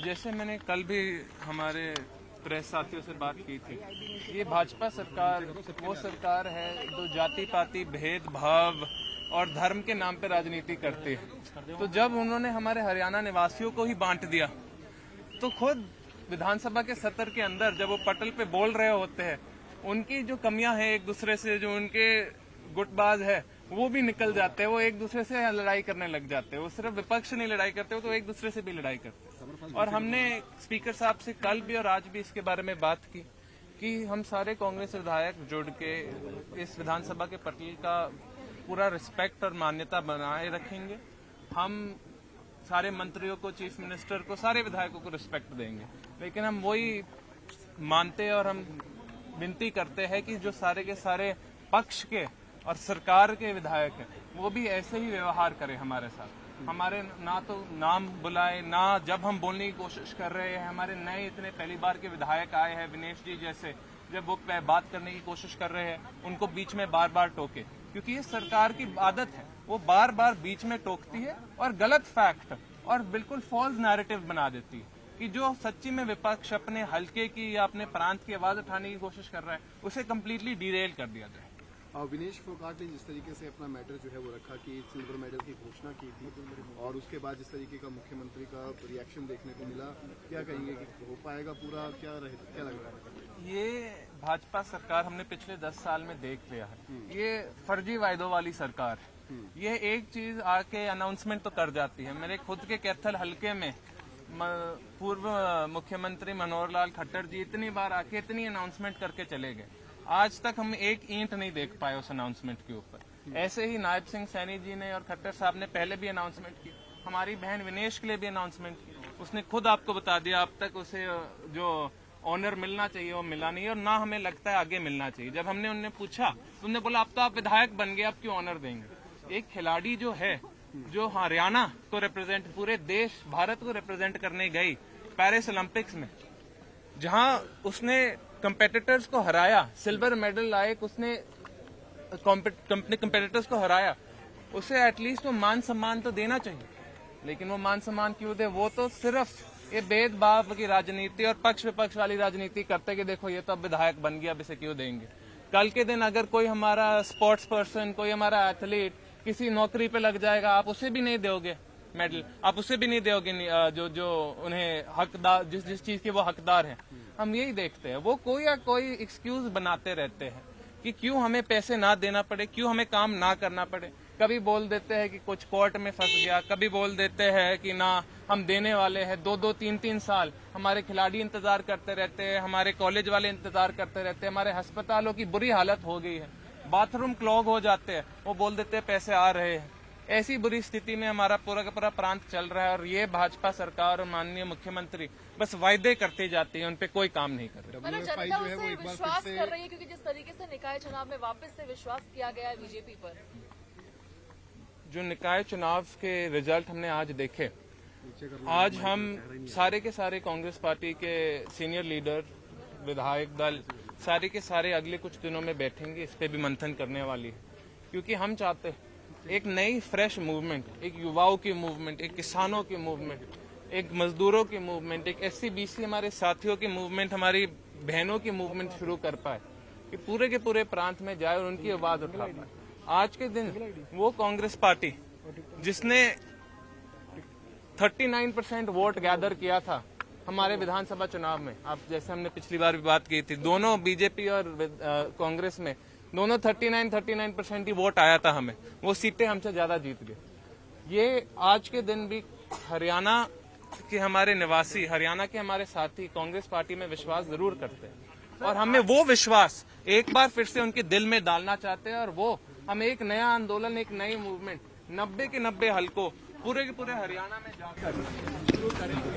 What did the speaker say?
जैसे मैंने कल भी हमारे प्रेस साथियों से बात की थी, ये भाजपा सरकार वो सरकार है जो जाति पाति भेदभाव और धर्म के नाम पे राजनीति करती है। तो जब उन्होंने हमारे हरियाणा निवासियों को ही बांट दिया तो खुद विधानसभा के सत्र के अंदर जब वो पटल पे बोल रहे होते हैं, उनकी जो कमियां हैं एक दूसरे से, जो उनके गुटबाज है वो भी निकल जाते हैं, वो एक दूसरे से लड़ाई करने लग जाते हैं। वो सिर्फ विपक्ष नहीं लड़ाई करते, वो तो एक दूसरे से भी लड़ाई करते हैं। और हमने स्पीकर साहब से कल भी और आज भी इसके बारे में बात की कि हम सारे कांग्रेस विधायक जुड़ के इस विधानसभा के पटल का पूरा रिस्पेक्ट और मान्यता बनाए रखेंगे। हम सारे मंत्रियों को, चीफ मिनिस्टर को, सारे विधायकों को रिस्पेक्ट देंगे, लेकिन हम वही मानते और हम विनती करते हैं कि जो सारे के सारे पक्ष के और सरकार के विधायक हैं वो भी ऐसे ही व्यवहार करें हमारे साथ। हमारे ना तो नाम बुलाए, ना जब हम बोलने की कोशिश कर रहे हैं, हमारे नए इतने पहली बार के विधायक आए हैं विनेश जी जैसे, जब वो बात करने की कोशिश कर रहे हैं उनको बीच में बार बार टोके, क्योंकि ये सरकार की आदत है, वो बार बार बीच में टोकती है और गलत फैक्ट और बिल्कुल फॉल्स नैरेटिव बना देती है कि जो सच्ची में विपक्ष अपने हल्के की या अपने प्रांत की आवाज उठाने की कोशिश कर रहा है उसे कम्प्लीटली डिरेल कर दिया जाए। विनेश फोगाट ने जिस तरीके से अपना मैटर जो है वो रखा कि सिल्वर मेडल की घोषणा की थी और उसके बाद जिस तरीके का मुख्यमंत्री का रिएक्शन देखने को मिला, क्या कहेंगे कि हो पाएगा पूरा, क्या लग रहा है? ये भाजपा सरकार हमने पिछले 10 साल में देख लिया है, ये फर्जी वायदों वाली सरकार है। ये एक चीज आके अनाउंसमेंट तो कर जाती है। मेरे खुद के कैथल हल्के में पूर्व मुख्यमंत्री मनोहर लाल खट्टर जी इतनी बार आके इतनी अनाउंसमेंट करके चले गए, आज तक हम एक ईंट नहीं देख पाए उस अनाउंसमेंट के ऊपर। ऐसे ही नायब सिंह सैनी जी ने और खट्टर साहब ने पहले भी अनाउंसमेंट की, हमारी बहन विनेश के लिए भी अनाउंसमेंट की, उसने खुद आपको बता दिया अब तक उसे जो ऑनर मिलना चाहिए वो मिला नहीं और ना हमें लगता है आगे मिलना चाहिए। जब हमने उन्हें पूछा तो उन्होंने बोला अब तो आप विधायक बन गए, अब क्यों ऑनर देंगे। एक खिलाड़ी जो है, जो हरियाणा को रिप्रेजेंट, पूरे देश भारत को रिप्रेजेंट करने गई पेरिस ओलंपिक्स में, जहां उसने कंपेटिटर्स को हराया, सिल्वर मेडल लायक उसने कंपेटिटर्स को हराया, उसे एटलीस्ट वो मान सम्मान तो देना चाहिए। लेकिन वो मान सम्मान क्यों दे? वो तो सिर्फ ये भेदभाव की राजनीति और पक्ष विपक्ष वाली राजनीति करते कि देखो ये तो अब विधायक बन गया, अब इसे क्यों देंगे। कल के दिन अगर कोई हमारा स्पोर्ट्स पर्सन, कोई हमारा एथलीट किसी नौकरी पे लग जाएगा, आप उसे भी नहीं दोगे मेडल, आप उसे भी नहीं दोगे जो उन्हें हकदार, जिस चीज के वो हकदार हैं। हम यही देखते हैं, वो कोई या कोई एक्सक्यूज बनाते रहते हैं कि क्यों हमें पैसे ना देना पड़े, क्यों हमें काम ना करना पड़े। कभी बोल देते हैं कि कुछ कोर्ट में फंस गया, कभी बोल देते हैं कि ना हम देने वाले हैं। 2-2, 3-3 साल हमारे खिलाड़ी इंतजार करते रहते हैं, हमारे कॉलेज वाले इंतजार करते रहते हैं, हमारे अस्पतालों की बुरी हालत हो गई है, बाथरूम क्लॉग हो जाते हैं, वो बोल देते हैं पैसे आ रहे हैं। ऐसी बुरी स्थिति में हमारा पूरा का पूरा प्रांत चल रहा है और ये भाजपा सरकार और माननीय मुख्यमंत्री बस वायदे करते जाते हैं, उन पे कोई काम नहीं कर रहे। जनता उससे विश्वास कर रही है क्योंकि जिस तरीके से निकाय चुनाव में वापस से विश्वास किया गया है बीजेपी पर। जो निकाय चुनाव के रिजल्ट हमने आज देखे, आज हम सारे के सारे कांग्रेस पार्टी के सीनियर लीडर, विधायक दल सारे के सारे अगले कुछ दिनों में बैठेंगे, इस पे भी मंथन करने वाली है, क्योंकि हम चाहते हैं एक नई फ्रेश मूवमेंट, एक युवाओं की मूवमेंट, एक किसानों की मूवमेंट, एक मजदूरों की मूवमेंट, एक SC-BC हमारे साथियों की मूवमेंट, हमारी बहनों की मूवमेंट शुरू कर पाए कि पूरे के पूरे प्रांत में जाए और उनकी आवाज उठा पाए। आज के दिन वो कांग्रेस पार्टी जिसने 39% वोट गैदर किया था हमारे विधानसभा चुनाव में, आप जैसे हमने पिछली बार भी बात की थी, दोनों बीजेपी और कांग्रेस में दोनों 39% ही वोट आया था हमें, वो सीटें हमसे ज्यादा जीत गए। ये आज के दिन भी हरियाणा के हमारे निवासी, हरियाणा के हमारे साथी कांग्रेस पार्टी में विश्वास जरूर करते हैं और हमें वो विश्वास एक बार फिर से उनके दिल में डालना चाहते हैं और वो हम एक नया आंदोलन, एक नई मूवमेंट 90 के 90 हलकों पूरे के पूरे हरियाणा में जाकर शुरू करेंगे।